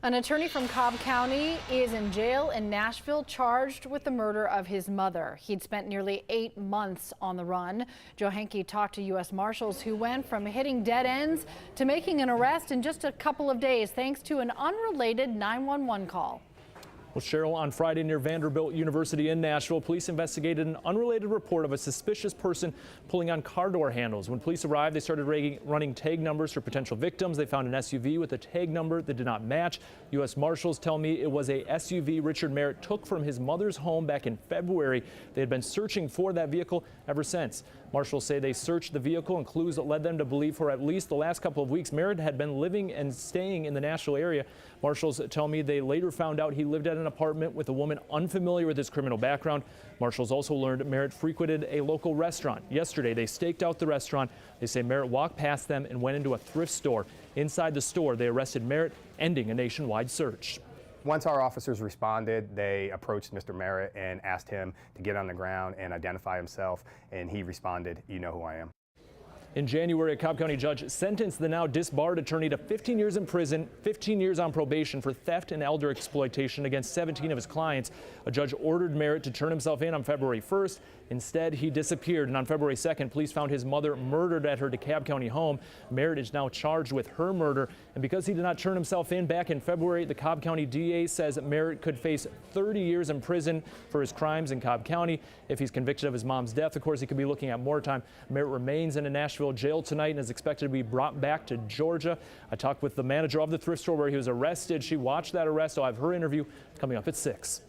An attorney from Cobb County is in jail in Nashville charged with the murder of his mother. He'd spent nearly 8 months on the run. Joe Henke talked to U.S. Marshals who went from hitting dead ends to making an arrest in just a couple of days thanks to an unrelated 911 call. Well, Cheryl, on Friday near Vanderbilt University in Nashville, police investigated an unrelated report of a suspicious person pulling on car door handles. When police arrived, they started running tag numbers for potential victims. They found an SUV with a tag number that did not match. U.S. Marshals tell me it was a SUV Richard Merritt took from his mother's home back in February. They had been searching for that vehicle ever since. Marshals say they searched the vehicle and clues that led them to believe for at least the last couple of weeks Merritt had been living and staying in the Nashville area. Marshals tell me they later found out he lived at an apartment with a woman unfamiliar with his criminal background. Marshals also learned Merritt frequented a local restaurant. Yesterday, they staked out the restaurant. They say Merritt walked past them and went into a thrift store. Inside the store, they arrested Merritt, ending a nationwide search. Once our officers responded, they approached Mr. Merritt and asked him to get on the ground and identify himself, and he responded, "You know who I am." In January, a Cobb County judge sentenced the now disbarred attorney to 15 years in prison, 15 years on probation for theft and elder exploitation against 17 of his clients. A judge ordered Merritt to turn himself in on February 1st. Instead, he disappeared, and on February 2nd, police found his mother murdered at her DeKalb County home. Merritt is now charged with her murder, and because he did not turn himself in back in February, the Cobb County DA says Merritt could face 30 years in prison for his crimes in Cobb County. If he's convicted of his mom's death, of course, he could be looking at more time. Merritt remains in a Nashville jail tonight and is expected to be brought back to Georgia. I talked with the manager of the thrift store where he was arrested. She watched that arrest. I'll have her interview coming up at 6.